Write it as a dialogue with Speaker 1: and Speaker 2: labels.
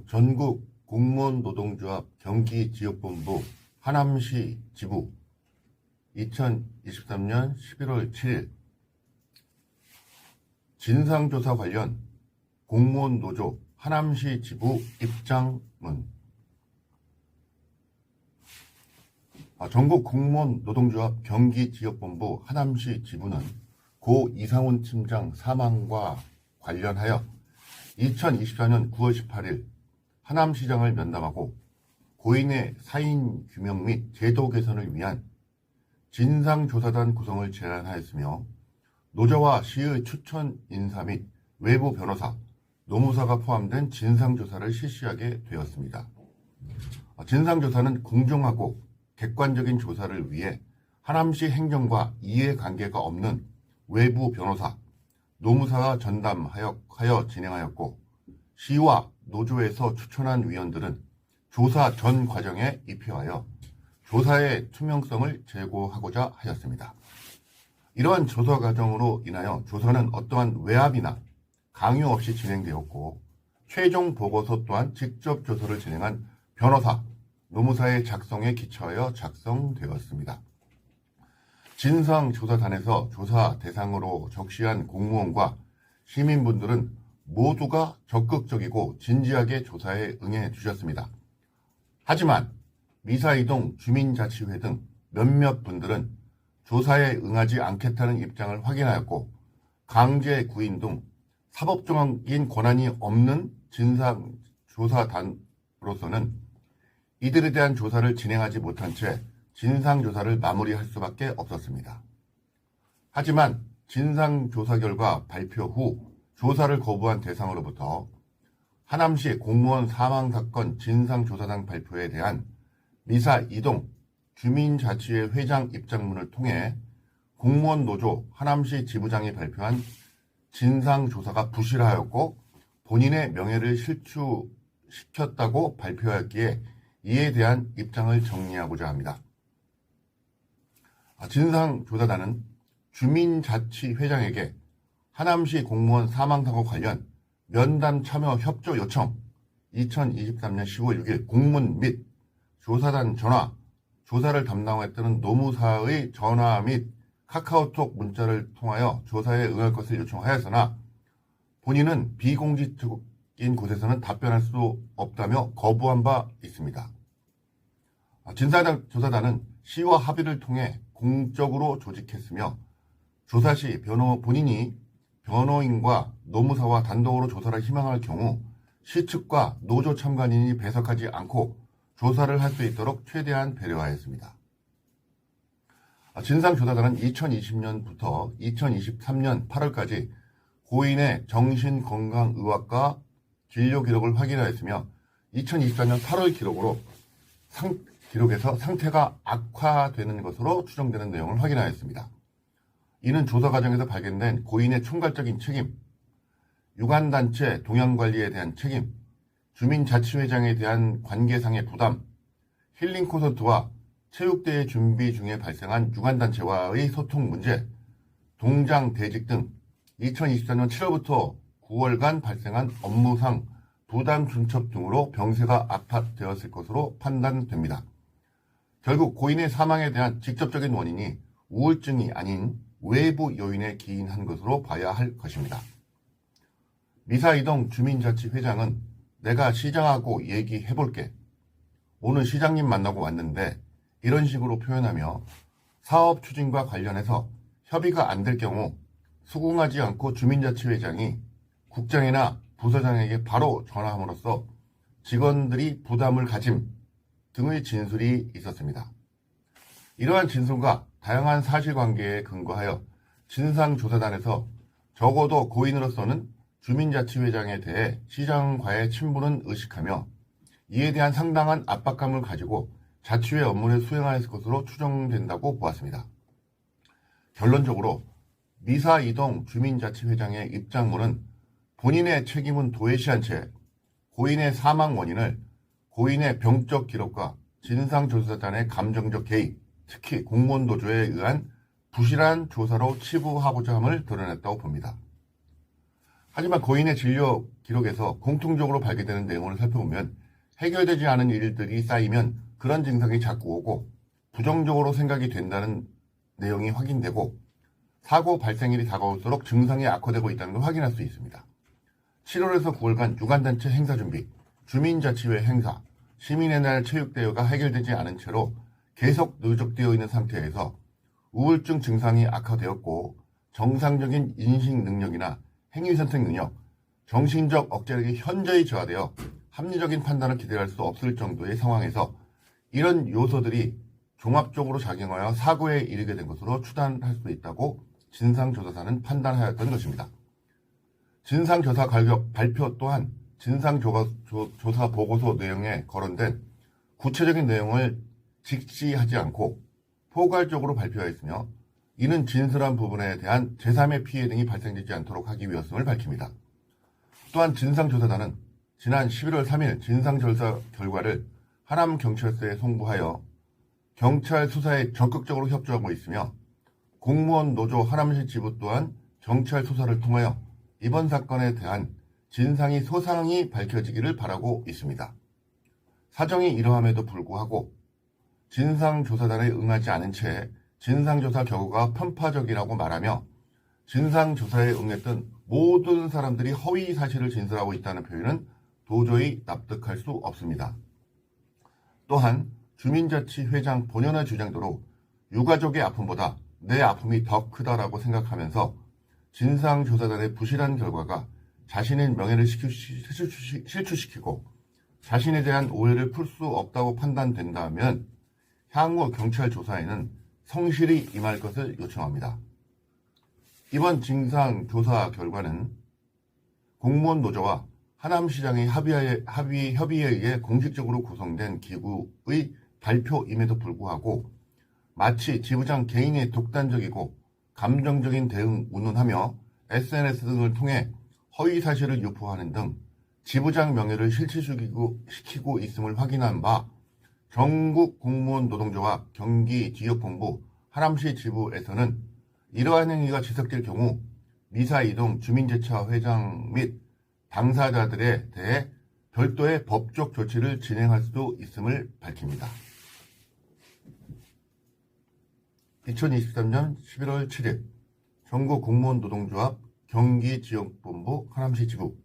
Speaker 1: 전국 공무원 노동조합 경기지역본부 하남시 지부 2023년 11월 7일 진상조사 관련 공무원 노조 하남시 지부 입장문. 전국 공무원 노동조합 경기지역본부 하남시 지부는 고 이상훈 팀장 사망과 관련하여 2024년 9월 18일 하남시장을 면담하고 고인의 사인 규명 및 제도 개선을 위한 진상조사단 구성을 제안하였으며 노조와 시의 추천 인사 및 외부 변호사, 노무사가 포함된 진상조사를 실시하게 되었습니다. 진상조사는 공정하고 객관적인 조사를 위해 하남시 행정과 이해관계가 없는 외부 변호사, 노무사가 전담하여 진행하였고 시와 노조에서 추천한 위원들은 조사 전 과정에 입회하여 조사의 투명성을 제고하고자 하였습니다. 이러한 조사 과정으로 인하여 조사는 어떠한 외압이나 강요 없이 진행되었고 최종 보고서 또한 직접 조사를 진행한 변호사, 노무사의 작성에 기초하여 작성되었습니다. 진상조사단에서 조사 대상으로 적시한 공무원과 시민분들은 모두가 적극적이고 진지하게 조사에 응해 주셨습니다. 하지만 미사이동 주민자치회 등 몇몇 분들은 조사에 응하지 않겠다는 입장을 확인하였고 강제구인 등 사법적인 권한이 없는 진상조사단으로서는 이들에 대한 조사를 진행하지 못한 채 진상조사를 마무리할 수밖에 없었습니다. 하지만 진상조사 결과 발표 후 조사를 거부한 대상으로부터 하남시 공무원 사망사건 진상조사단 발표에 대한 미사이동 주민자치회 회장 입장문을 통해 공무원 노조 하남시 지부장이 발표한 진상조사가 부실하였고 본인의 명예를 실추시켰다고 발표하였기에 이에 대한 입장을 정리하고자 합니다. 진상조사단은 주민자치회장에게 하남시 공무원 사망사고 관련 면담 참여 협조 요청 2023년 10월 6일 공문 및 조사단 전화, 조사를 담당했다는 노무사의 전화 및 카카오톡 문자를 통하여 조사에 응할 것을 요청하였으나 본인은 비공식적인 곳에서는 답변할 수 없다며 거부한 바 있습니다. 진상조사단은 시와 합의를 통해 공적으로 조직했으며 조사 시 본인이 변호인과 노무사와 단독으로 조사를 희망할 경우 시 측과 노조 참관인이 배석하지 않고 조사를 할 수 있도록 최대한 배려하였습니다. 진상조사단은 2020년부터 2023년 8월까지 고인의 정신건강의학과 진료 기록을 확인하였으며 2024년 8월 기록에서 상태가 악화되는 것으로 추정되는 내용을 확인하였습니다. 이는 조사 과정에서 발견된 고인의 총괄적인 책임, 유관단체 동향관리에 대한 책임, 주민자치회장에 대한 관계상의 부담, 힐링 콘서트와 체육대회 준비 중에 발생한 유관단체와의 소통 문제, 동장 대직 등 2024년 7월부터 9월간 발생한 업무상 부담 중첩 등으로 병세가 악화되었을 것으로 판단됩니다. 결국 고인의 사망에 대한 직접적인 원인이 우울증이 아닌 외부 요인에 기인한 것으로 봐야 할 것입니다. 미사이동 주민자치회장은 내가 시장하고 얘기해볼게. 오늘 시장님 만나고 왔는데 이런 식으로 표현하며 사업 추진과 관련해서 협의가 안 될 경우 수긍하지 않고 주민자치회장이 국장이나 부서장에게 바로 전화함으로써 직원들이 부담을 가짐 등의 진술이 있었습니다. 이러한 진술과 다양한 사실관계에 근거하여 진상조사단에서 적어도 고인으로서는 주민자치회장에 대해 시장과의 친분은 의식하며 이에 대한 상당한 압박감을 가지고 자치회 업무를 수행할 것으로 추정된다고 보았습니다. 결론적으로 미사이동 주민자치회장의 입장문은 본인의 책임은 도외시한 채 고인의 사망 원인을 고인의 병적 기록과 진상조사단의 감정적 개입, 특히 공무원 노조에 의한 부실한 조사로 치부하고자 함을 드러냈다고 봅니다. 하지만 고인의 진료 기록에서 공통적으로 발견되는 내용을 살펴보면 해결되지 않은 일들이 쌓이면 그런 증상이 자꾸 오고 부정적으로 생각이 된다는 내용이 확인되고 사고 발생일이 다가올수록 증상이 악화되고 있다는 걸 확인할 수 있습니다. 7월에서 9월간 유관단체 행사 준비, 주민자치회 행사, 시민의 날 체육대회가 해결되지 않은 채로 계속 누적되어 있는 상태에서 우울증 증상이 악화되었고 정상적인 인식 능력이나 행위선택 능력, 정신적 억제력이 현저히 저하되어 합리적인 판단을 기대할 수 없을 정도의 상황에서 이런 요소들이 종합적으로 작용하여 사고에 이르게 된 것으로 추단할 수 있다고 진상조사사는 판단하였던 것입니다. 진상조사 발표 또한 진상조사 보고서 내용에 거론된 구체적인 내용을 직시하지 않고 포괄적으로 발표하였으며 이는 진술한 부분에 대한 제3의 피해 등이 발생되지 않도록 하기 위해서임을 밝힙니다. 또한 진상조사단은 지난 11월 3일 진상조사 결과를 하남경찰서에 송부하여 경찰 수사에 적극적으로 협조하고 있으며 공무원 노조 하남시 지부 또한 경찰 수사를 통하여 이번 사건에 대한 진상이 소상히 밝혀지기를 바라고 있습니다. 사정이 이러함에도 불구하고 진상조사단에 응하지 않은 채 진상조사 결과가 편파적이라고 말하며 진상조사에 응했던 모든 사람들이 허위 사실을 진술하고 있다는 표현은 도저히 납득할 수 없습니다. 또한 주민자치회장 본연의 주장대로 유가족의 아픔보다 내 아픔이 더 크다라고 생각하면서 진상조사단의 부실한 결과가 자신의 명예를 실추시키고 자신에 대한 오해를 풀 수 없다고 판단된다면 향후 경찰 조사에는 성실히 임할 것을 요청합니다. 이번 진상조사 결과는 공무원 노조와 하남시장의 협의에 의해 공식적으로 구성된 기구의 발표임에도 불구하고 마치 지부장 개인의 독단적이고 감정적인 대응 운운하며 SNS 등을 통해 허위 사실을 유포하는 등 지부장 명예를 실추시키고 있음을 확인한 바 전국 공무원 노동조합 경기지역본부 하남시 지부에서는 이러한 행위가 지속될 경우 미사이동 주민제차 회장 및 당사자들에 대해 별도의 법적 조치를 진행할 수도 있음을 밝힙니다. 2023년 11월 7일 전국 공무원 노동조합 경기지역본부 하남시 지부